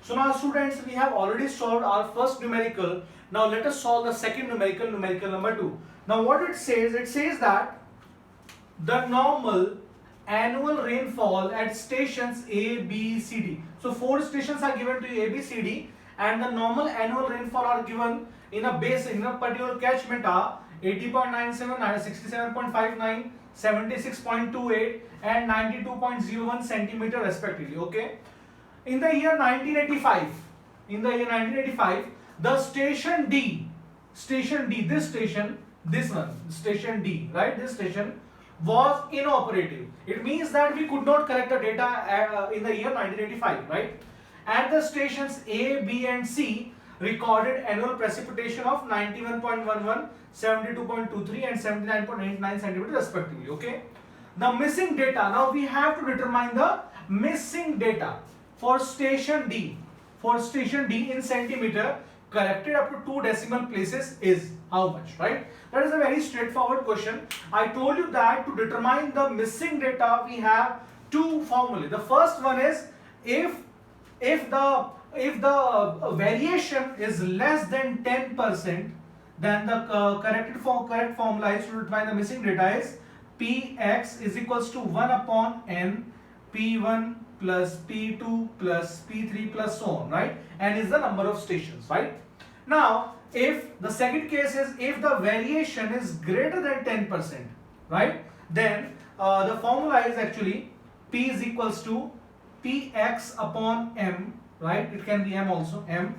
So now students, we have already solved our first numerical. Now let us solve the second numerical, numerical number 2. Now what it says that the normal annual rainfall at stations A, B, C, D. So 4 stations are given to you, A, B, C, D, and the normal annual rainfall are given in a basin, in a particular catchment are 80.97, 67.59, 76.28 and 92.01 centimeter respectively. Okay. In the year 1985, the station D, this one, station D, right? This station was inoperative. It means that we could not collect the data in the year 1985, right? And the stations A, B and C recorded annual precipitation of 91.11, 72.23 and 79.89 centimeters respectively. Okay. The missing data. Now we have to determine the missing data for station D. For station D in centimeter corrected up to 2 decimal places is how much, right? That is a very straightforward question. I told you that to determine the missing data we have two formulae. The first one is if the variation is less than 10%, then the correct formula is to determine the missing data is Px is equals to 1 upon n P1 plus P2 plus P3 plus so on, right? N is the number of stations, right? Now, if the second case is if the variation is greater than 10%, right? Then the formula is actually P is equals to Px upon M, right? It can be M also, M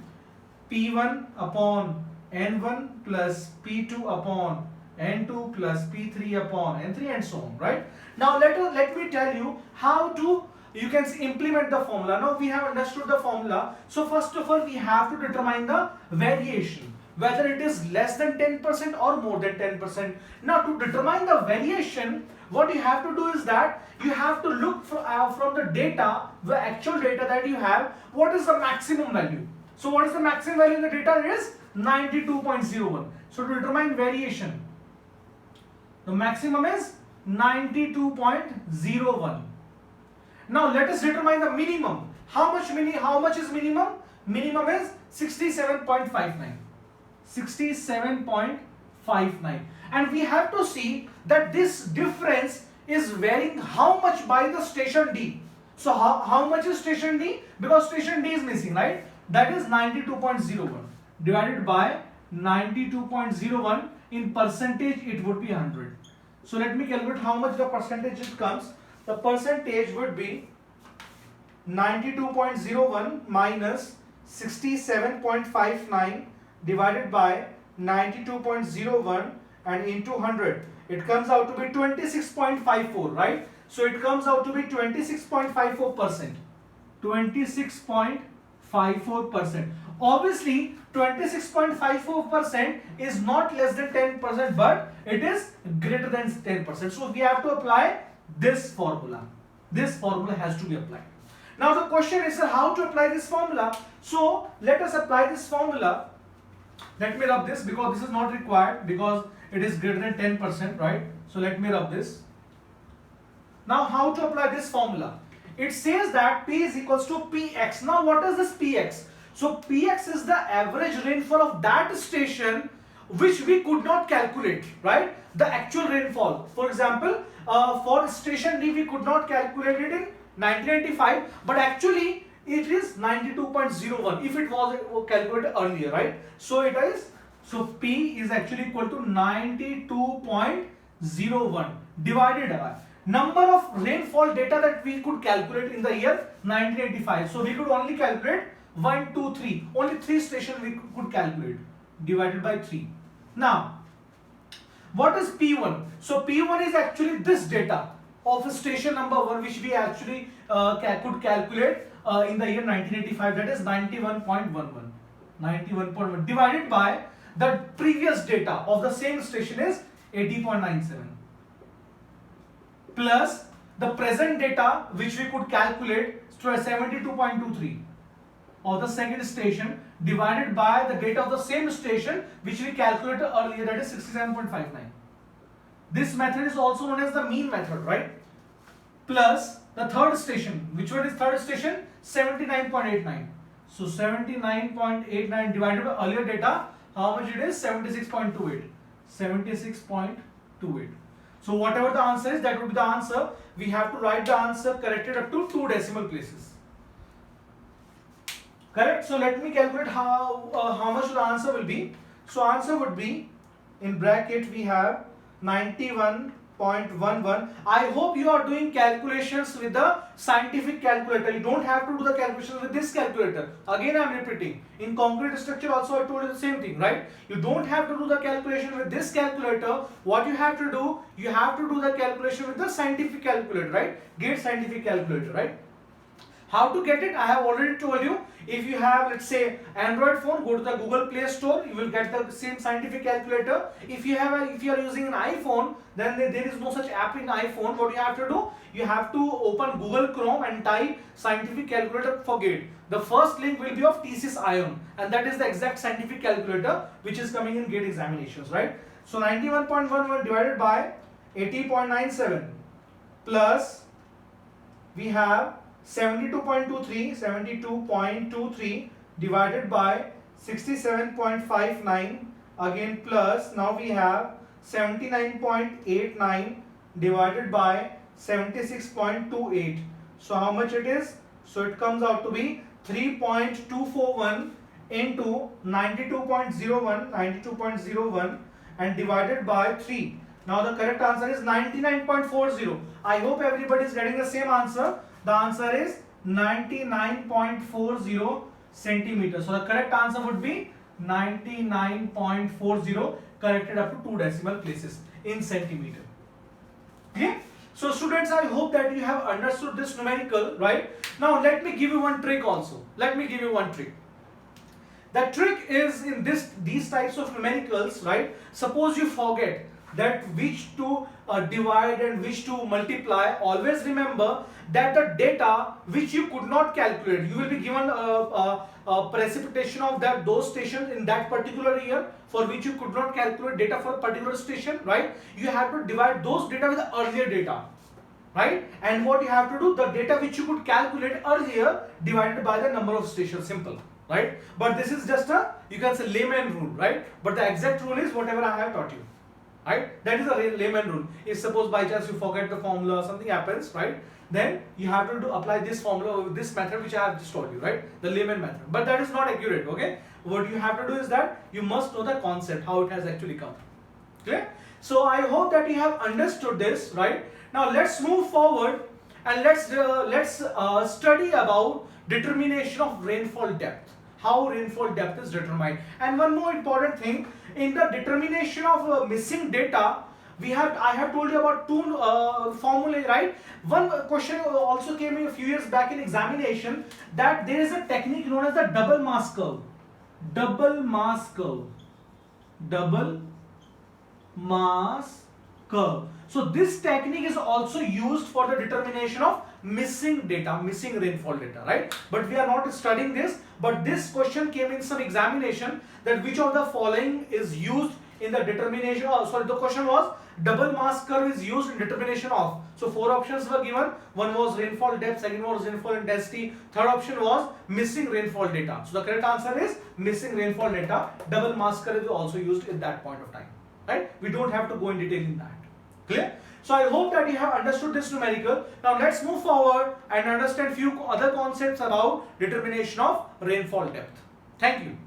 P1 upon N1 plus P2 upon N2 plus P3 upon N3 and so on, right? Now let me tell you how to you can implement the formula. Now we have understood the formula. So first of all we have to determine the variation, whether it is less than 10% or more than 10%. Now to determine the variation, what you have to do is that you have to look from the data, the actual data that you have, what is the maximum value. So what is the maximum value in the data? It is 92.01. So to determine variation, the maximum is 92.01. Now let us determine the minimum. How much is minimum? Minimum is 67.59. 67.59. And we have to see that this difference is varying how much by the station D. So how much is station D? Because station D is missing, right? That is 92.01 divided by 92.01 in percentage it would be 100. So let me calculate how much the percentage it comes. The percentage would be 92.01 minus 67.59 divided by 92.01 and into 100. It comes out to be 26.54, right? So it comes out to be 26.54%. 26.54%. Obviously, 26.54% is not less than 10%, but it is greater than 10%. So we have to apply this formula. This formula has to be applied. Now the question is how to apply this formula. So let us apply this formula. Let me rub this because this is not required because it is greater than 10%, right? So let me rub this. Now how to apply this formula? It says that P is equals to Px. Now what is this Px? So Px is the average rainfall of that station which we could not calculate, right? The actual rainfall. For example, for station D we could not calculate it in 1985, but actually it is 92.01 if it was calculated earlier, right? So P is actually equal to 92.01 divided by number of rainfall data that we could calculate in the year 1985. So we could only calculate 1, 2, 3. Only 3 stations we could calculate divided by 3. Now, what is P1? So P1 is actually this data of station number 1 which we actually could calculate in the year 1985, that is 91.11. 91.1 divided by the previous data of the same station is 80.97 plus the present data which we could calculate 72.23 of the second station divided by the data of the same station which we calculated earlier, that is 67.59. This method is also known as the mean method, right? Plus the third station. Which one is third station? 79.89. So 79.89 divided by earlier data, how much it is? 76.28. 76.28. So whatever the answer is, that would be the answer. We have to write the answer corrected up to 2 decimal places. Correct? So let me calculate how much the answer will be. So answer would be, in bracket we have 91.11. I hope you are doing calculations with the scientific calculator. You don't have to do the calculations with this calculator. Again I am repeating. In concrete structure also I told you the same thing, right? You don't have to do the calculation with this calculator. What you have to do, you have to do the calculation with the scientific calculator, right? Gate scientific calculator, right? How to get it? I have already told you. If you have, let's say, Android phone, go to the Google Play Store. You will get the same scientific calculator. If you are using an iPhone, then there is no such app in iPhone. What you have to do? You have to open Google Chrome and type scientific calculator for GATE. The first link will be of TCS Ion, and that is the exact scientific calculator which is coming in GATE examinations, right? So 91.11 divided by 80.97 plus we have 72.23 divided by 67.59 again plus, now we have 79.89 divided by 76.28. So how much it is? So it comes out to be 3.241 into 92.01 and divided by 3. Now the correct answer is 99.40. I hope everybody is getting the same answer. The answer is 99.40 centimeters. So the correct answer would be 99.40 corrected up to 2 decimal places in centimeter. Okay? So students, I hope that you have understood this numerical, right? Now let me give you one trick also. Let me give you one trick. The trick is in these types of numericals, right? Suppose you forget that which to divide and which to multiply, always remember that the data which you could not calculate, you will be given a precipitation of those stations in that particular year for which you could not calculate data for a particular station, right? You have to divide those data with the earlier data, right? And what you have to do, the data which you could calculate earlier divided by the number of stations, simple, right? But this is just a, you can say, layman rule, right? But the exact rule is whatever I have taught you. Right? That is a layman rule. If suppose by chance you forget the formula, something happens, right? Then you have to apply this formula with this method which I have just told you, right? The layman method. But that is not accurate, okay? What you have to do is that you must know the concept, how it has actually come. Clear? So I hope that you have understood this, right? Now let's move forward and let's study about determination of rainfall depth. How rainfall depth is determined. And one more important thing, in the determination of missing data, I have told you about two formulae, right? One question also came in a few years back in examination, that there is a technique known as the double mass curve. Double mass curve. Double mass curve. So this technique is also used for the determination of missing data, missing rainfall data, right? But we are not studying this. But this question came in some examination, that which of the following is used in the determination. The question was double mass curve is used in determination of. So 4 options were given. One was rainfall depth, second was rainfall intensity, third option was missing rainfall data. So the correct answer is missing rainfall data. Double mass curve is also used at that point of time, right? We don't have to go in detail in that. Clear? So I hope that you have understood this numerical. Now let's move forward and understand few other concepts about determination of rainfall depth. Thank you.